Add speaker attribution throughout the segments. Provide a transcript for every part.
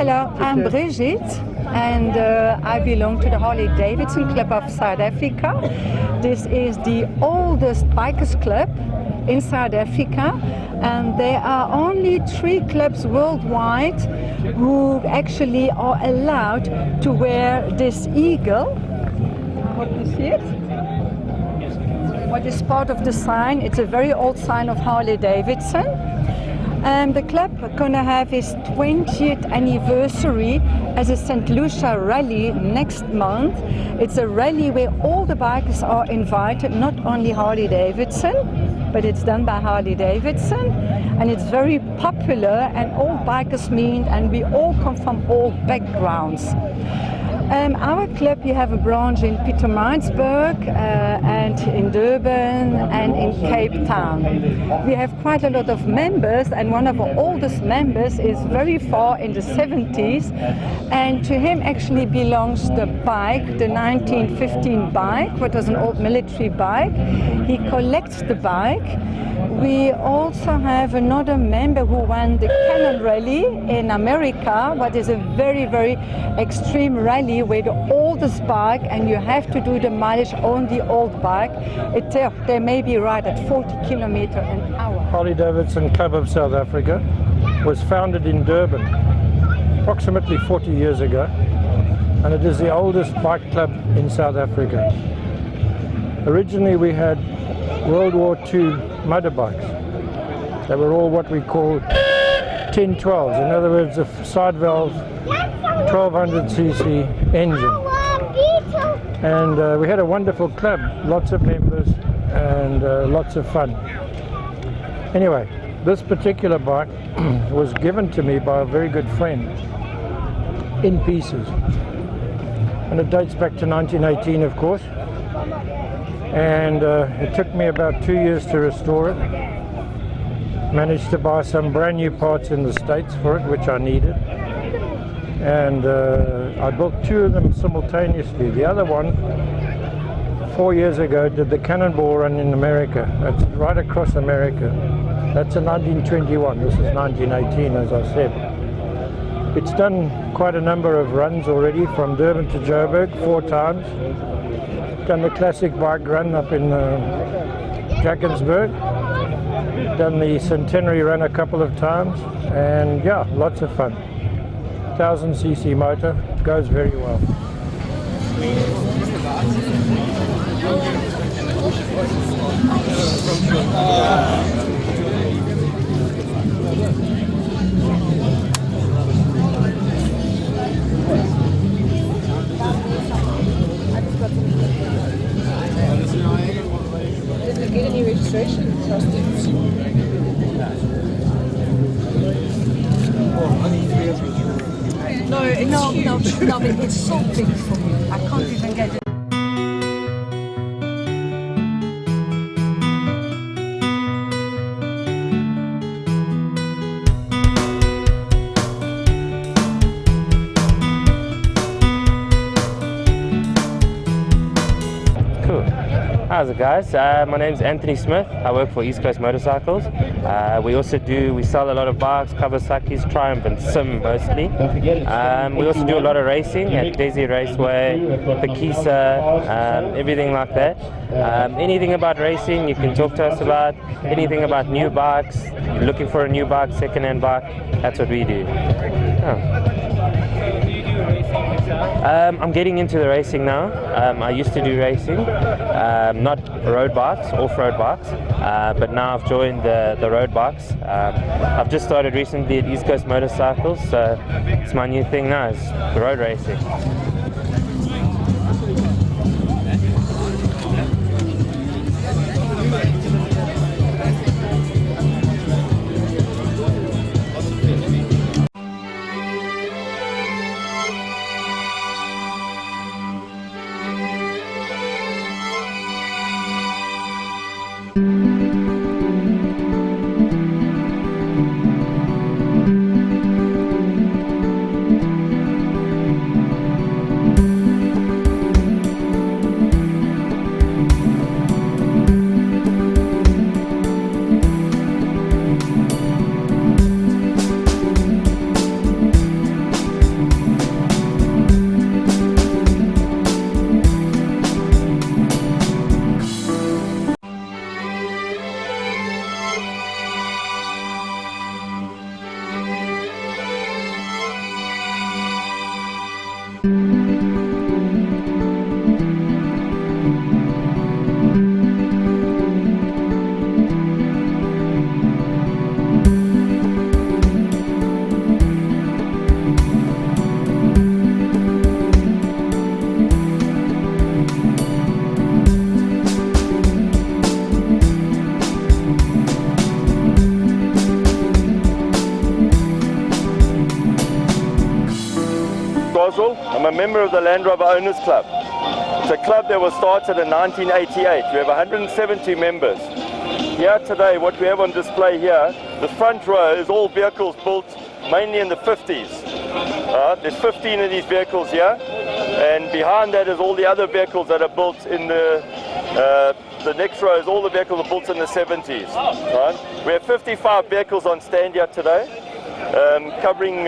Speaker 1: Hello, I'm Brigitte, and I belong to the Harley Davidson Club of South Africa. This is the oldest bikers club in South Africa, and there are only 3 clubs worldwide who actually are allowed to wear this eagle. What do you see it? What is part of the sign? It's a very old sign of Harley Davidson. The club is going to have its 20th anniversary as a St. Lucia rally next month. It's a rally where all the bikers are invited, not only Harley Davidson, but it's done by Harley Davidson, and it's very popular, and all bikers meet, and we all come from all backgrounds. Our club, you have a branch in Pietermaritzburg and in Durban and in Cape Town. We have quite a lot of members, and one of our oldest members is very far in the 70s, and to him actually belongs the bike, the 1915 bike, what was an old military bike. He collects the bike. We also have another member who won the Cannon Rally in America, what is a very, very extreme rally with the oldest bike, and you have to do the mileage on the old bike. They may be right at 40 kilometers an hour.
Speaker 2: Harley Davidson Club of South Africa was founded in Durban approximately 40 years ago, and it is the oldest bike club in South Africa. Originally we had World War II motorbikes. They were all what we call 1012s, in other words a side valve 1200cc engine. And we had a wonderful club, lots of members and lots of fun. Anyway, this particular bike was given to me by a very good friend in pieces, and it dates back to 1918, of course. And it took me about 2 years to restore it. Managed to buy some brand new parts in the States for it, which I needed. And I built 2 of them simultaneously. The other one, 4 years ago, did the Cannonball Run in America. That's right across America. That's in 1921. This is 1918, as I said. It's done quite a number of runs already, from Durban to Joburg 4 times. Done the classic bike run up in Drakensberg. Done the centenary run a couple of times, and yeah, lots of fun. 1000cc motor, goes very well.
Speaker 3: Did we get any registration? No, it's so big for me. I can't even get it.
Speaker 4: How's it, guys? My name's Anthony Smith. I work for East Coast Motorcycles. We sell a lot of bikes, Kawasaki's, Triumph and Sim mostly. We also do a lot of racing at Desi Raceway, Pakisa, everything like that. Anything about racing you can talk to us about. Anything about new bikes, looking for a new bike, second-hand bike, that's what we do. I'm getting into the racing now. I used to do racing, not road bikes, off-road bikes, but now I've joined the road bikes. I've just started recently at East Coast Motorcycles, so it's my new thing now, is road racing.
Speaker 5: Swaziland. I'm a member of the Land Rover Owners Club. It's a club that was started in 1988. We have 170 members. Here today, what we have on display here, the front row is all vehicles built mainly in the 50s. There's 15 of these vehicles here, and behind that is all the other vehicles that are built in the next row is all the vehicles are built in the 70s. Right? We have 55 vehicles on stand here today, covering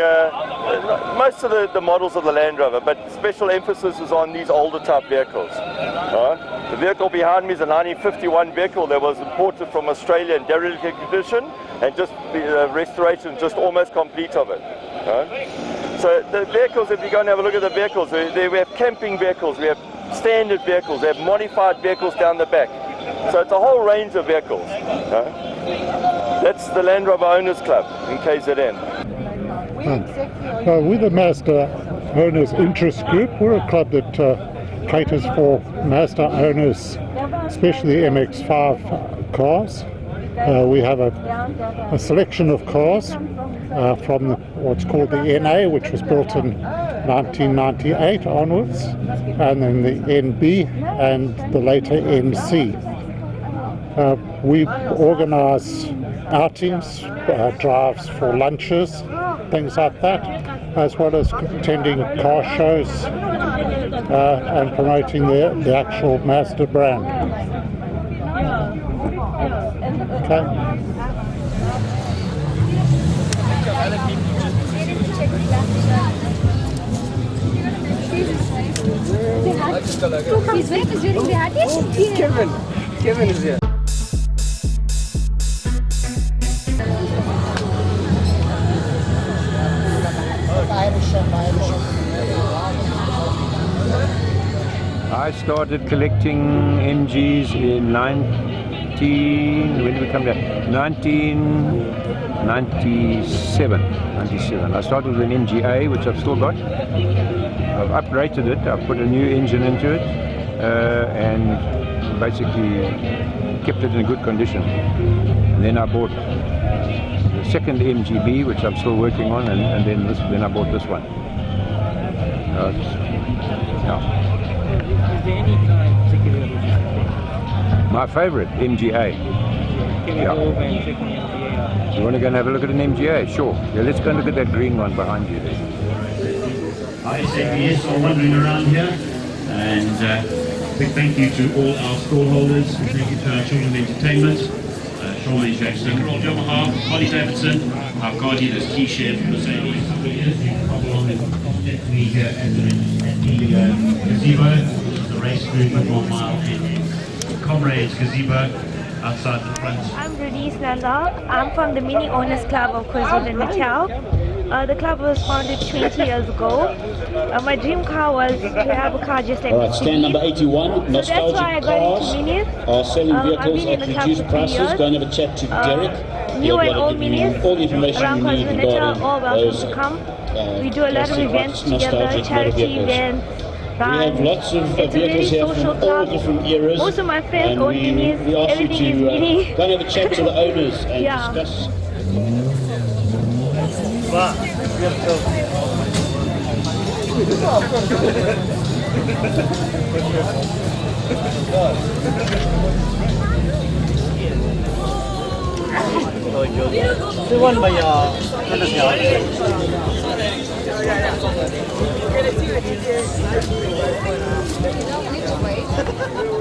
Speaker 5: most of the models of the Land Rover, but special emphasis is on these older type vehicles. Right? The vehicle behind me is a 1951 vehicle that was imported from Australia in derelict condition, and just the restoration just almost complete of it. Right? So the vehicles, if you go and have a look at the vehicles, we have camping vehicles, we have standard vehicles, we have modified vehicles down the back. So it's a whole range of vehicles. That's the Land Rover Owners Club in KZN.
Speaker 6: We're the Mazda Owners Interest Group. We're a club that caters for Mazda owners, especially MX-5 cars. We have a selection of cars from what's called the NA, which was built in 1998 onwards, and then the NB and the later NC. We organise outings, drives for lunches, things like that, as well as attending car shows and promoting the actual Mazda brand. Okay.
Speaker 7: Kevin is here.
Speaker 2: I started collecting MGs in 1997. I started with an MGA, which I've still got. I've upgraded it, I've put a new engine into it, and basically kept it in good condition. And then I bought the second MGB, which I'm still working on, and then I bought this one. Yeah.
Speaker 7: Is there any car in particular?
Speaker 2: My favorite, MGA.
Speaker 7: Can we go over and check the MGA?
Speaker 2: You want to go and have a look at an MGA? Sure. Yeah, let's go and look at that green one behind you there.
Speaker 8: ISABS are wandering around here, and big thank you to all our stallholders. Thank you to our Children's Entertainment, Sean and Jack Snickerell, Yamaha, Holly Davidson, our guardian as key chef, Mercedes. We here at the gazebo, which is the race group at 1 mile in Comrades Gazebo outside the front.
Speaker 9: I'm Renice Nanda. I'm from the Mini Owners Club of KwaZulu-Natal. The club was founded 20 years ago. My dream car was to have a car just like
Speaker 8: Alright, stand number 81, nostalgic cars are selling vehicles at reduced prices. Go and have a chat to Derek.
Speaker 9: New and old minis
Speaker 8: all the information
Speaker 9: around
Speaker 8: you need
Speaker 9: KwaZulu-Natal, all welcome
Speaker 8: those,
Speaker 9: to come. We do a lot of events together, charity events.
Speaker 8: We have lots of vehicles here from all different eras.
Speaker 9: Most of my friends own minis.
Speaker 8: We ask you
Speaker 9: Everything is
Speaker 8: to
Speaker 9: mini.
Speaker 8: go and have a chat to the owners and
Speaker 9: Yeah.
Speaker 8: discuss.
Speaker 7: The one by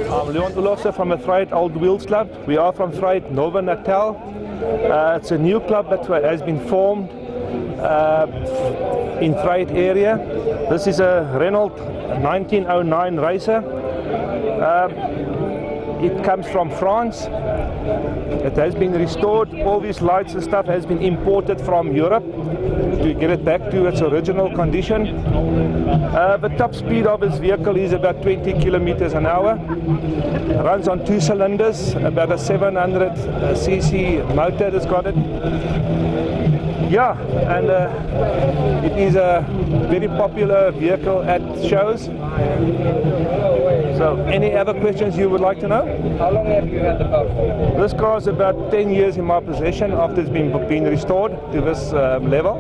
Speaker 10: I'm Leon Olofse from the Vryheid Old Wheels Club. We are from Vryheid Nova Natal. It's a new club that has been formed in Vryheid area. This is a Renault 1909 racer. It comes from France. It has been restored. All these lights and stuff has been imported from Europe to get it back to its original condition. The top speed of this vehicle is about 20 kilometers an hour. Runs on 2 cylinders, about a 700 cc motor that's got it. Yeah, and it is a very popular vehicle at shows. So, any other questions you would like to know?
Speaker 7: How long have you had the car for?
Speaker 10: This car is about 10 years in my possession after it's been restored to this level.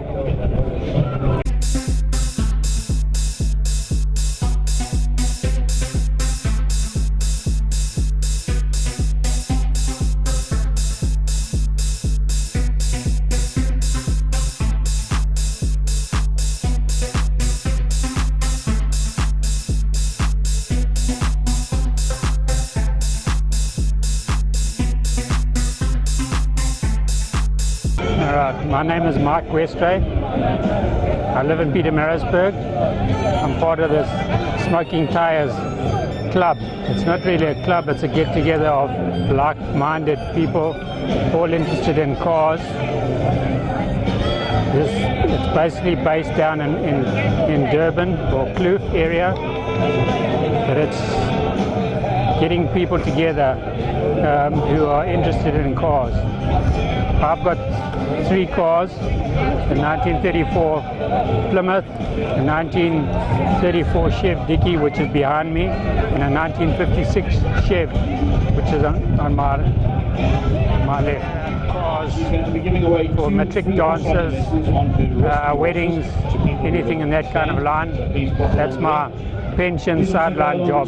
Speaker 2: My name is Mark Westray. I live in Pietermaritzburg. I'm part of this Smoking Tires club. It's not really a club, it's a get-together of like-minded people, all interested in cars. It's basically based down in Durban or Kloof area, but it's getting people together who are interested in cars. I've got 3 cars, a 1934 Plymouth, a 1934 Chev Dickey, which is behind me, and a 1956 Chev, which is on my left. Cars for matric dances, weddings, anything in that kind of line. That's my pension sideline job,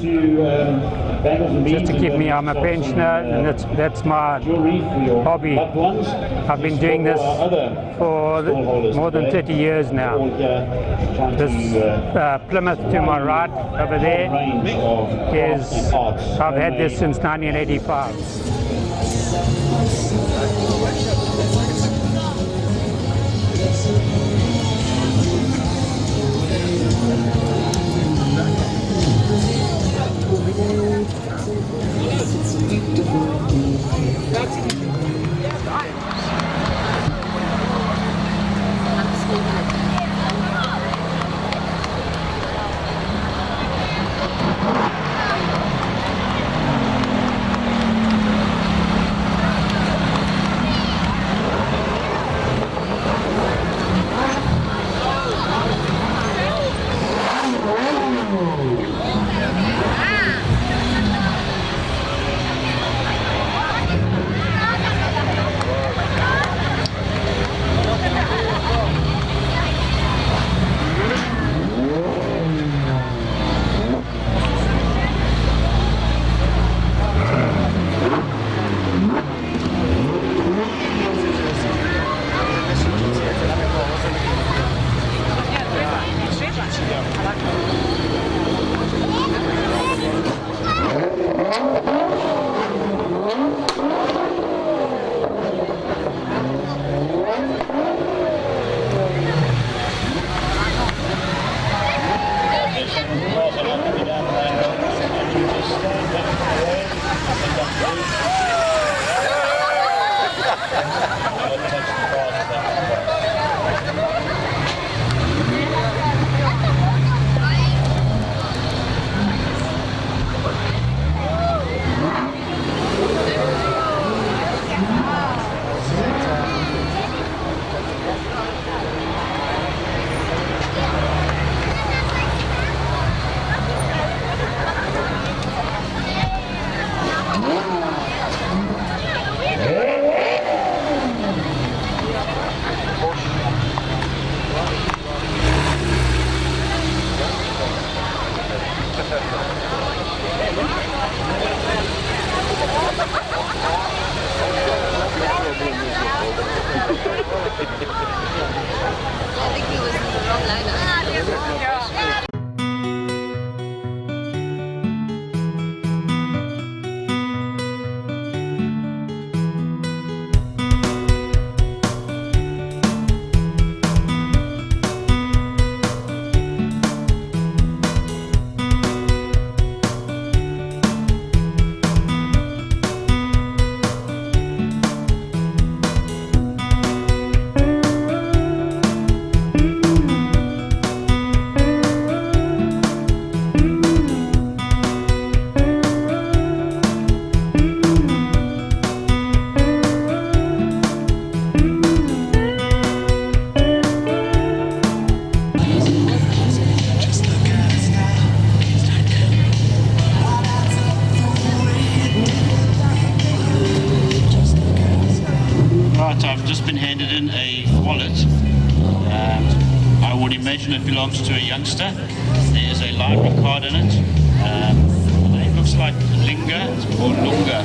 Speaker 2: just to keep me. I'm a pensioner, and that's my hobby. I've been doing this for more than 30 years now. This Plymouth to my right over there I've had this since 1985.
Speaker 8: It belongs to a youngster. There's a library card in it. The name looks like Linga or Lunga.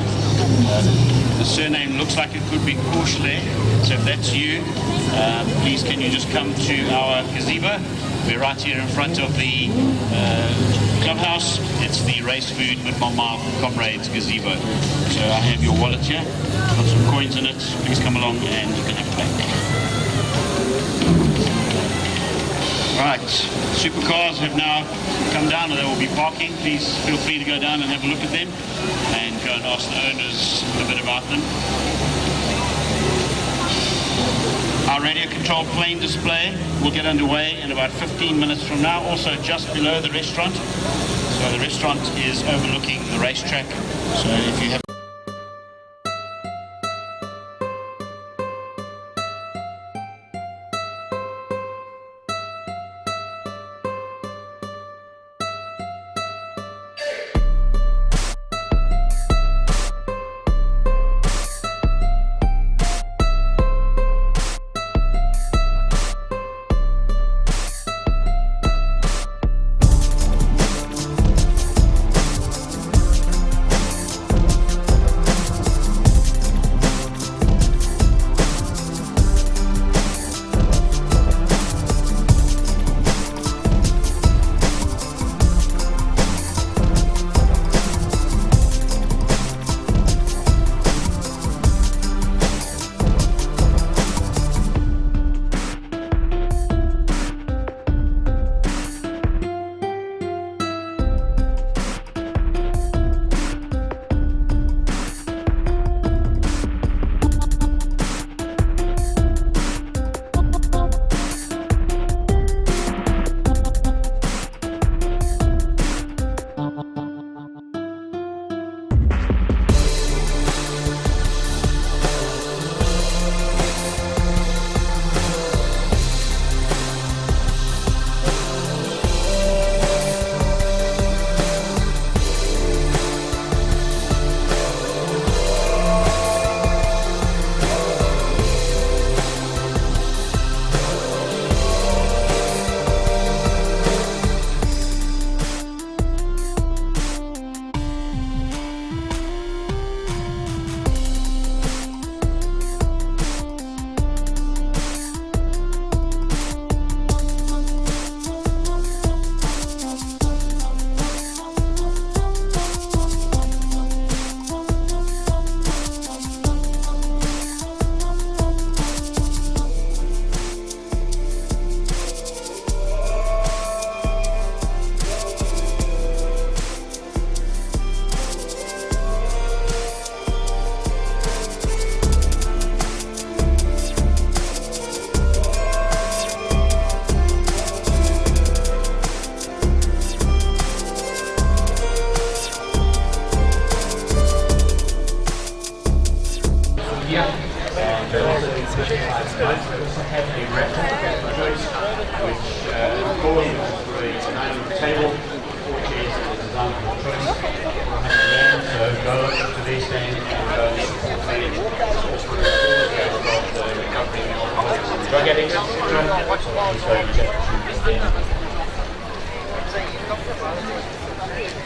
Speaker 8: The surname looks like it could be Korshle. So if that's you, please can you just come to our gazebo? We're right here in front of the clubhouse. It's the Race Food with Mama Comrades gazebo. So I have your wallet here. Got some coins in it. Please come along and you can have it back. Right, supercars have now come down and they will be parking. Please feel free to go down and have a look at them and go and ask the owners a bit about them. Our radio controlled plane display will get underway in about 15 minutes from now, also just below the restaurant. So the restaurant is overlooking the racetrack. So if you have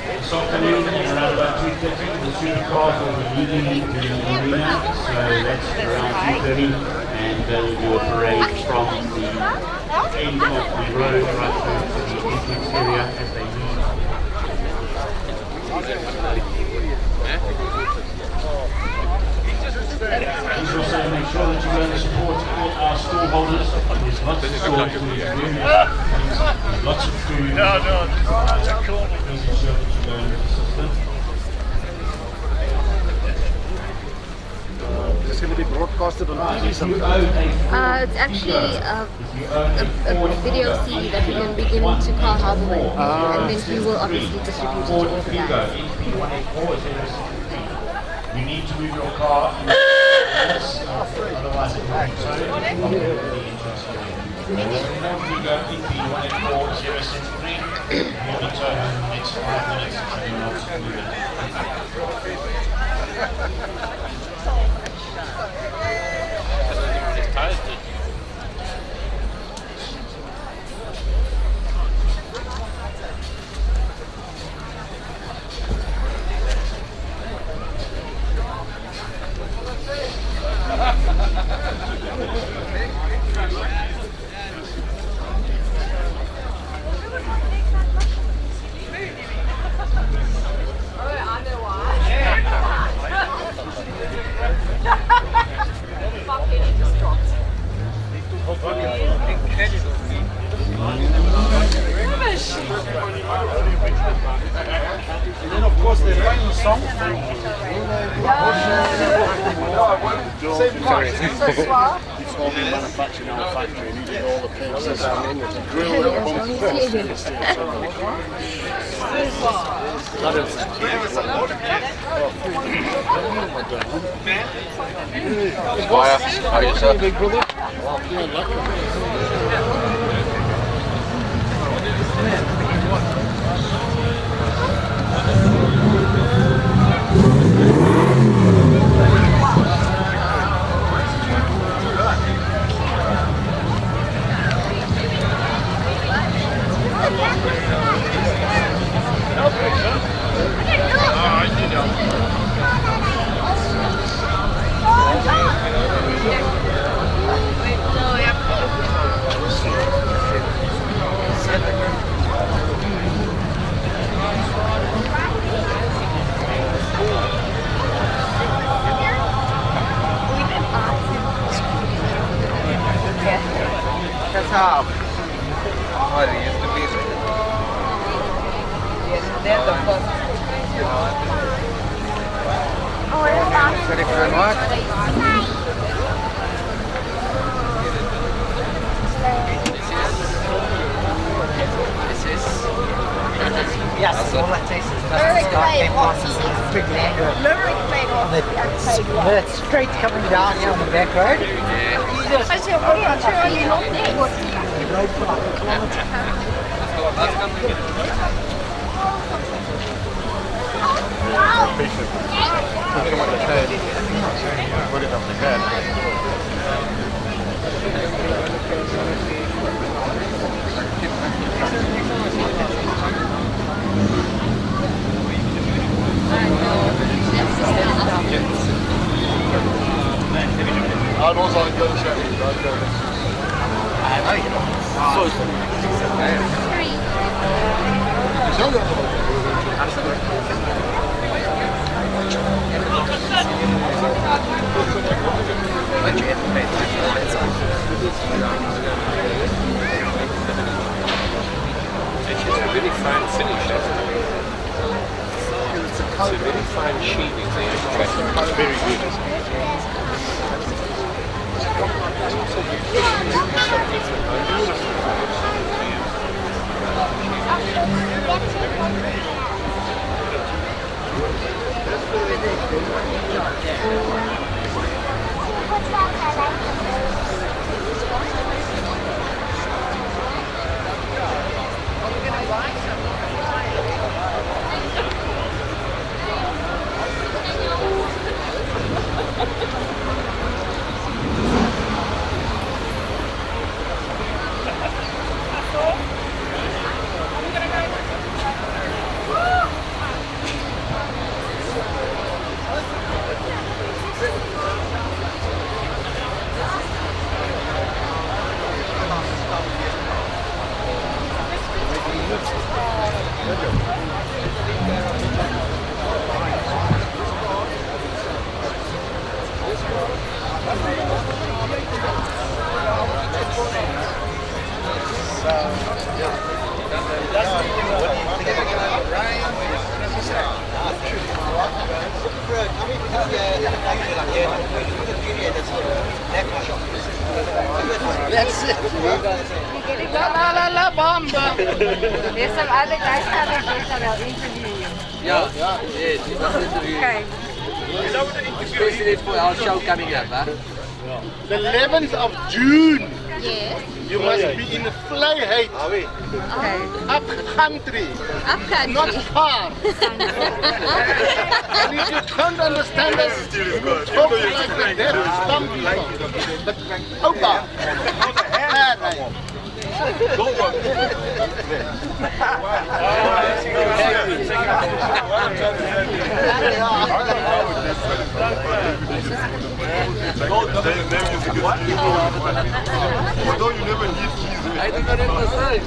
Speaker 8: This afternoon, around about 2:30, the supercars will be leaving the arena, so that's around 2:30, and we'll do a parade from the end of the road right through to the entrance area as they leave. Please also make sure that you go and support all our stall holders. There's lots of stalls to do, lots of food. Please ensure that you go and assist them.
Speaker 11: Is this going to be broadcasted on TV sometime?
Speaker 12: It's actually a video CD that we can begin to Car Harbour with, and then he will obviously distribute it to all the guys.
Speaker 8: You need to move your car in otherwise it will be towed. You go into 184-073, you'll be towed in the next 5 minutes if you want to move it.
Speaker 11: song? It's all been manufactured in our factory and he did all the pieces and then there's a grill
Speaker 13: Wire, how are you, sir?
Speaker 11: Big brother.
Speaker 14: That's how. Oh, it used to be. Yes, that's the first. Oh, it's ready for what? This is. Yes, all that tastes is big land. It's straight coming down here on the back road.
Speaker 11: Put it on the bed. Hard was on good chat.
Speaker 13: It's a really fine finish. It's a very fine sheathing. It's very good.
Speaker 14: That's it. La bomba.
Speaker 12: There's some other guys coming later, they'll interview you.
Speaker 14: Yeah, yes, you must interview.
Speaker 12: Okay.
Speaker 14: Especially for our show coming up, huh?
Speaker 11: The 11th of June.
Speaker 12: Yes.
Speaker 11: You must be in Vryheid.
Speaker 12: Okay.
Speaker 11: Up country.
Speaker 12: Up country.
Speaker 11: Not far. And if you can't understand us, talk like the deaf dumb people. But Opa.
Speaker 15: Although you never need keys.
Speaker 14: I do not understand.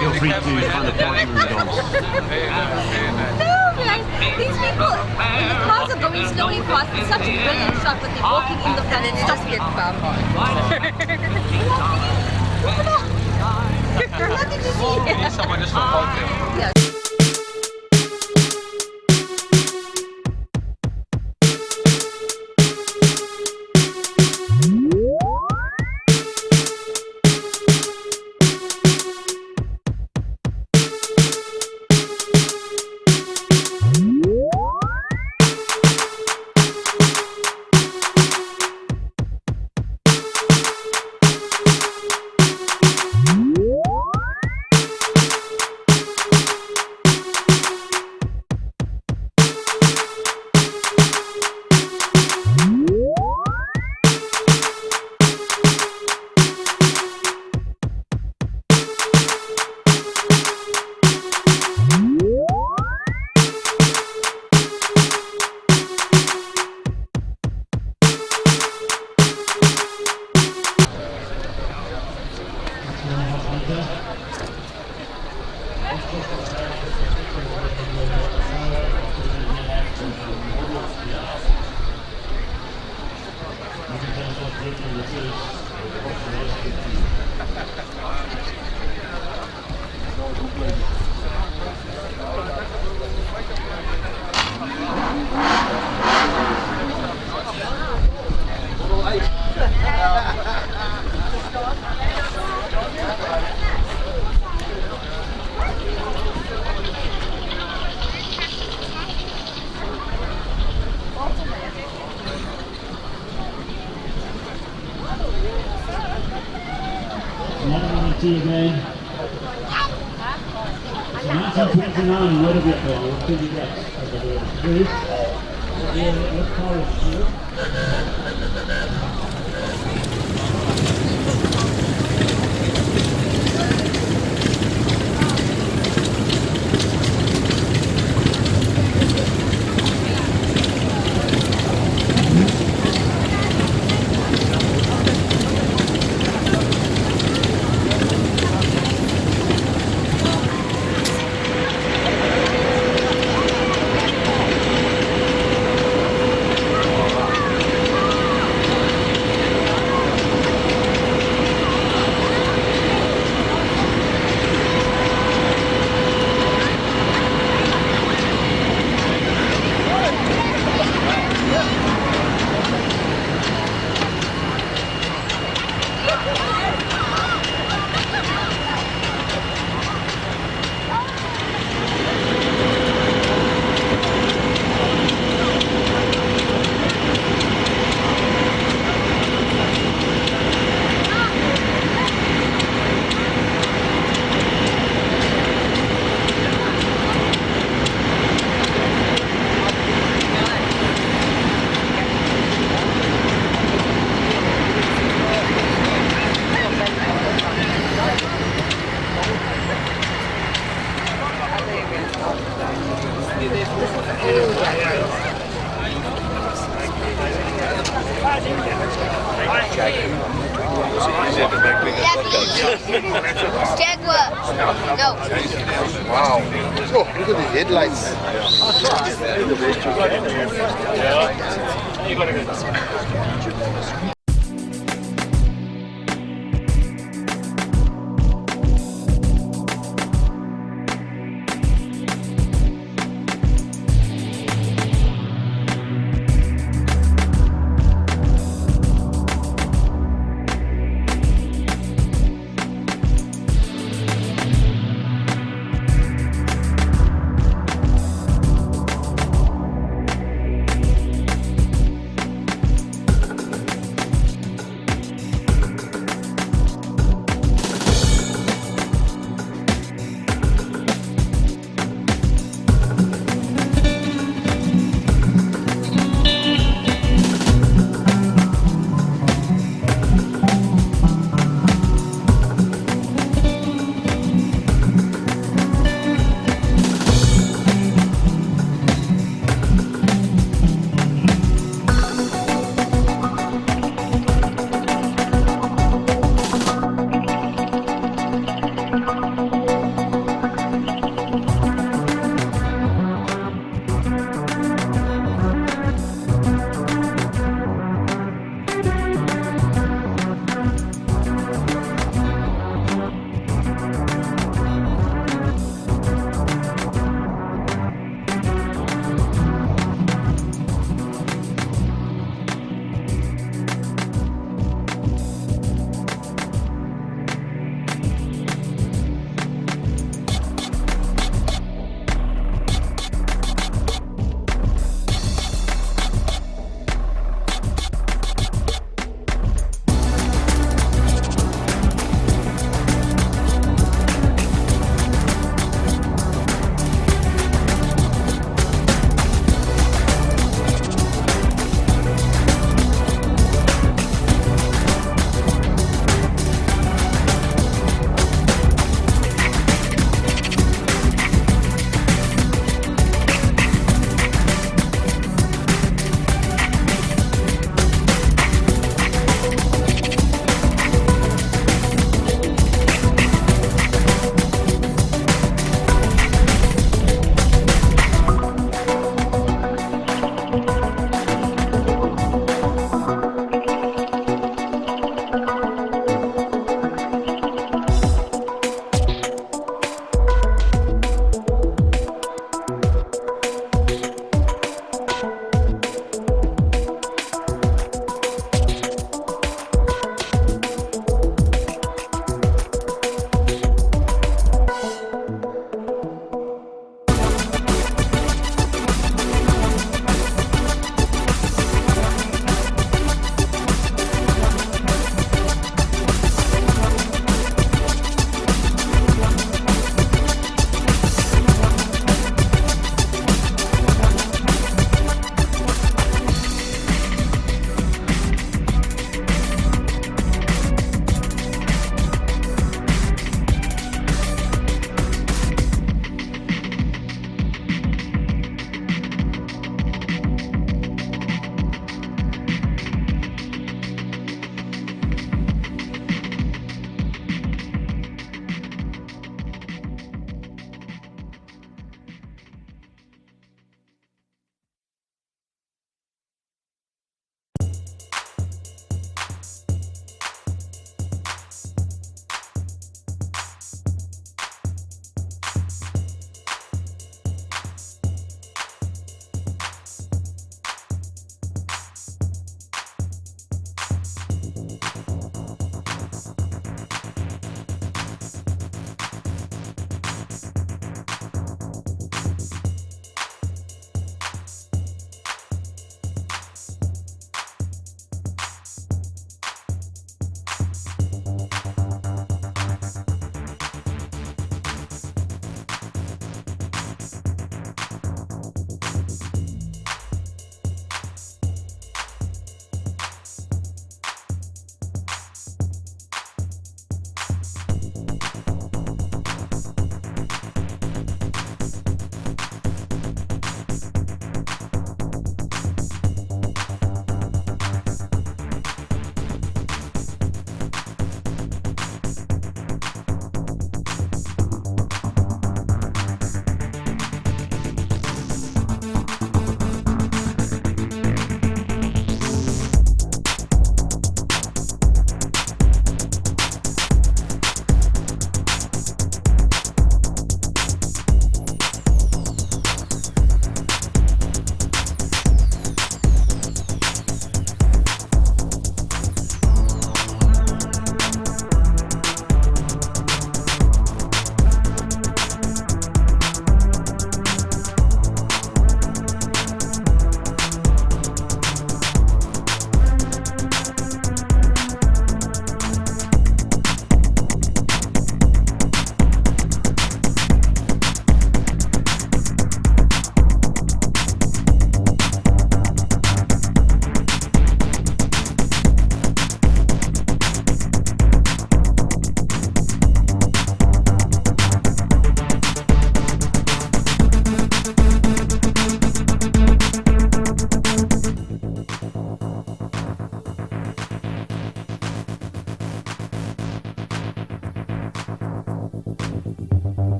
Speaker 8: Feel free to find the parking room dogs.
Speaker 15: No, man. These people, the cars are going slowly past. It's such a brilliant shot, but they're walking in the front and it's just get bummed. What did you see?
Speaker 14: Someone just followed them.
Speaker 15: Yes.
Speaker 8: Again. 1929 motor vehicle with 2 decks. What car is here?
Speaker 12: Go.
Speaker 11: Wow. Oh, look at the headlights.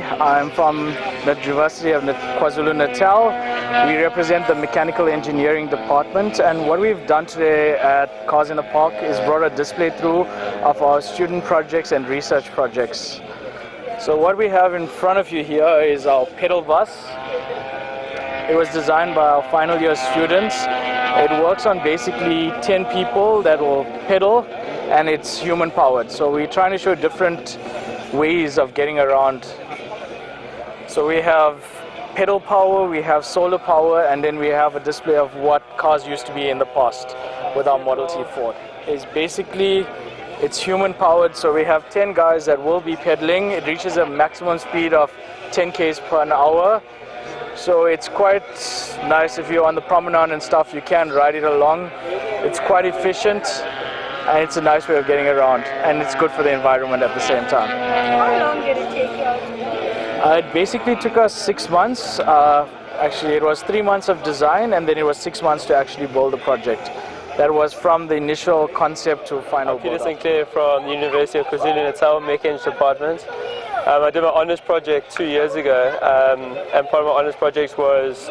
Speaker 16: I'm from the University of KwaZulu-Natal. We represent the Mechanical Engineering Department, and what we've done today at Cars in the Park is brought a display through of our student projects and research projects. So what we have in front of you here is our pedal bus. It was designed by our final year students. It works on basically 10 people that will pedal, and it's human powered. So we're trying to show different ways of getting around. So we have pedal power, we have solar power, and then we have a display of what cars used to be in the past with our Model T Ford. It's human powered, so we have 10 guys that will be pedaling. It reaches a maximum speed of 10 km per hour. So it's quite nice if you're on the promenade and stuff, you can ride it along. It's quite efficient, and it's a nice way of getting around, and it's good for the environment at the same time.
Speaker 9: How long did it take you out to do?
Speaker 16: It basically took us 6 months. Actually, it was 3 months of design, and then it was 6 months to actually build the project. That was from the initial concept to final build.
Speaker 17: Peter Sinclair from the University of KwaZulu-Natal Mech Eng department. I did my honours project 2 years ago, and part of my honours project was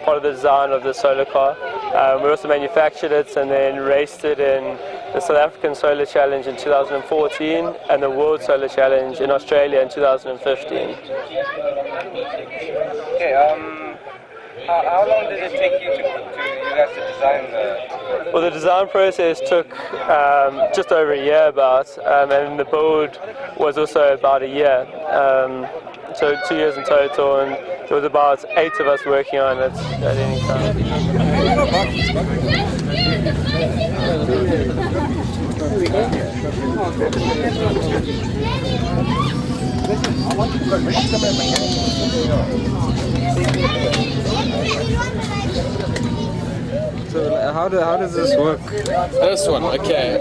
Speaker 17: part of the design of the solar car. We also manufactured it and then raced it in the South African Solar Challenge in 2014 and the World Solar Challenge in Australia in 2015.
Speaker 18: Okay, how long did it take you you guys to design the...
Speaker 17: Well, the design process took just over a year about, and the build was also about a year. So 2 years in total, and there was about 8 of us working on it at any time.
Speaker 19: So how does this work? This one, okay.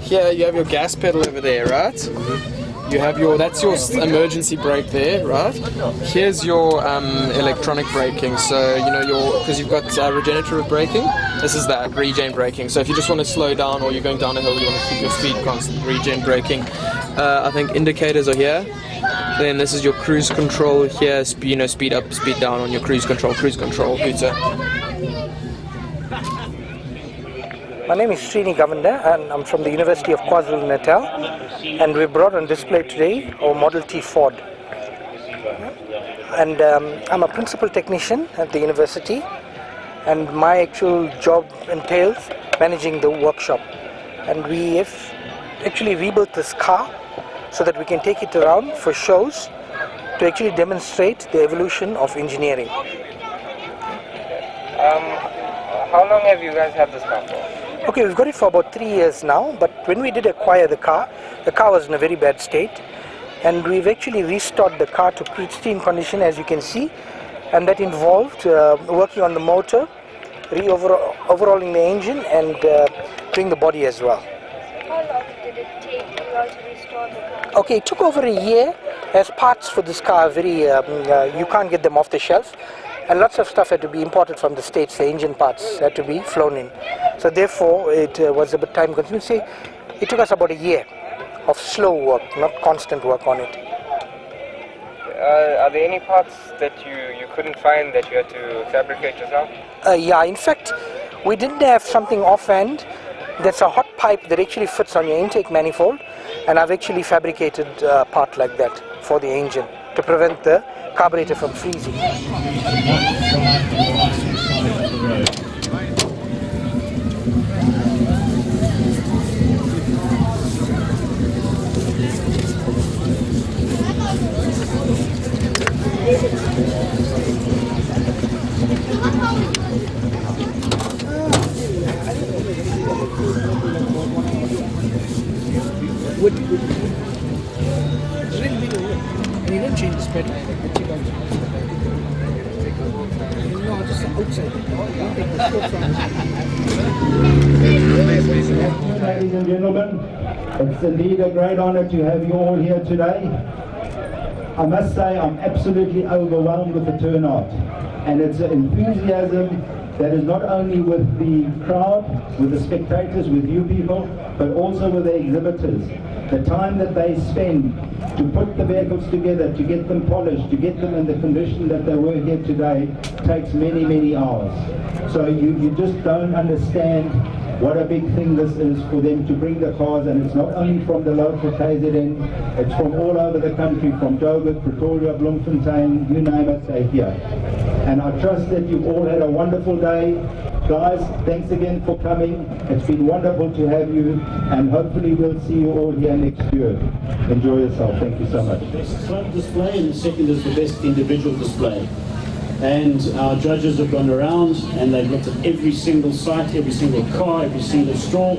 Speaker 19: Here you have your gas pedal over there, right? You have that's your emergency brake there, right? Here's your electronic braking. So because you've got regenerative braking. This is that regen braking. So if you just want to slow down or you're going down a hill, you want to keep your speed constant. Regen braking. I think indicators are here. Then this is your cruise control here. Speed up, speed down on your cruise control. Peter.
Speaker 20: My name is Srini Govender, and I'm from the University of KwaZulu-Natal, and we brought on display today our Model T Ford. And I'm a principal technician at the university, and my actual job entails managing the workshop. And we have actually rebuilt this car so that we can take it around for shows to actually demonstrate the evolution of engineering.
Speaker 18: How long have you guys had this car for?
Speaker 20: Okay, we've got it for about 3 years now, but when we did acquire the car was in a very bad state, and we've actually restored the car to pristine condition, as you can see, and that involved working on the motor, overhauling the engine, and doing the body as well.
Speaker 9: How long did it take you all to restore the car?
Speaker 20: Okay, it took over a year, as parts for this car are very, you can't get them off the shelf. And lots of stuff had to be imported from the States. The engine parts had to be flown in. So therefore, it was a bit time consuming. See, it took us about a year of slow work, not constant work on it.
Speaker 18: Are there any parts that you couldn't find that you had to fabricate yourself?
Speaker 20: Yeah, in fact, we didn't have something offhand. That's a hot pipe that actually fits on your intake manifold. And I've actually fabricated a part like that for the engine to prevent the carburetor from freezing.
Speaker 21: You don't change the spread like that, but you don't. No, just outside.
Speaker 22: Ladies and gentlemen, it's indeed a great honor to have you all here today. I must say I'm absolutely overwhelmed with the turnout, and it's an enthusiasm that is not only with the crowd, with the spectators, with you people, but also with the exhibitors. The time that they spend to put the vehicles together, to get them polished, to get them in the condition that they were here today, takes many, many hours. So you just don't understand what a big thing this is for them to bring the cars, and it's not only from the local KZN, it's from all over the country, from Joburg, Pretoria, Bloemfontein, you name it, they're here. And I trust that you've all had a wonderful day. Guys, thanks again for coming. It's been wonderful to have you, and hopefully we'll see you all here next year. Enjoy yourself. Thank you so much.
Speaker 1: Best club display, and the second is the best individual display. And our judges have gone around and they've looked at every single site, every single car, every single stall,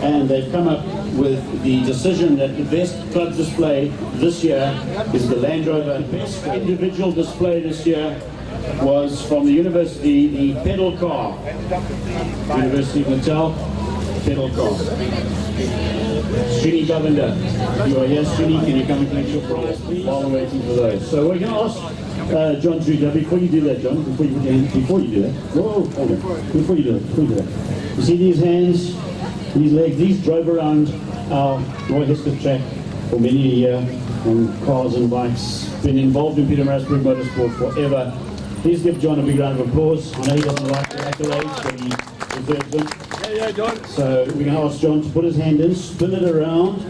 Speaker 1: and they've come up with the decision that the best club display this year is the Land Rover. The best individual display this year was from the university, the pedal car. University of Natal, pedal car. Srini Govender, you are here. Srini, can you come and collect your prize, please, while we're waiting for those? So we're going to ask John Trudeau, before you do that, John, before you do that, whoa, hold on, before you do that. You see these hands, these legs, these drove around our Roy Hesketh track for many a year on cars and bikes, been involved in Pietermaritzburg motorsport forever. Please give John a big round of applause. I know he doesn't like the accolades, but he deserves them. Yeah, John. So we're going to ask John to put his hand in, spin it around.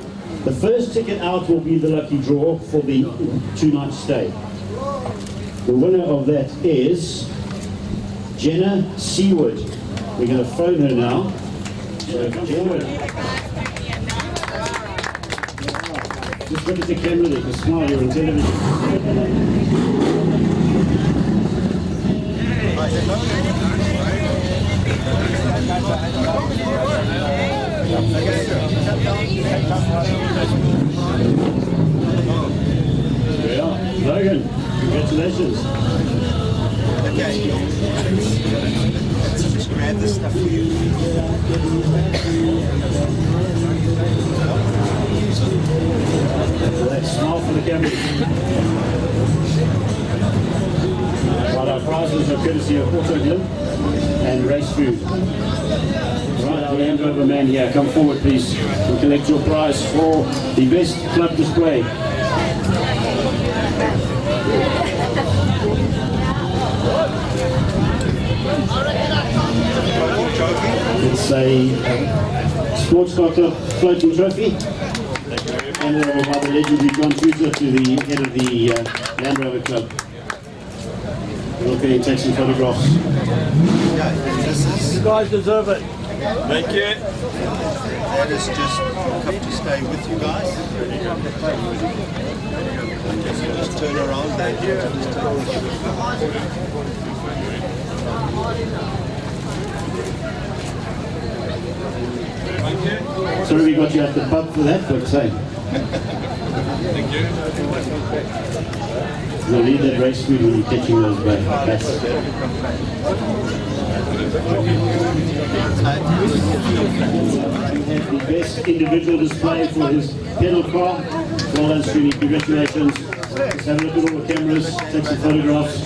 Speaker 1: The first ticket out will be the lucky draw for the 2-night stay. The winner of that is Jenna Seaward. We're going to phone her now. So, Jenna. Just look at the camera there, because smile, you're on television. There we are. Logan, congratulations.
Speaker 3: Okay. Let's just grab this stuff for you.
Speaker 1: Let's smile for the camera. Right, our prizes are courtesy of Auto Glib and Race Food. Right, our Land Rover man here, come forward please and collect your prize for the best club display. It's a sports car club floating trophy, handed over by the legendary John Trudeau to the head of the Land Rover Club. Okay, take some photographs.
Speaker 3: You guys deserve it.
Speaker 1: Thank you.
Speaker 3: That is just come to stay with you guys. So just turn around there.
Speaker 1: Sorry we got you at the pub for that, but say.
Speaker 3: Thank you.
Speaker 1: You'll need that race food when you're catching those back. The best individual display for his pedal car. Well done, Srini. Congratulations. Just have a look at all the cameras, take some photographs.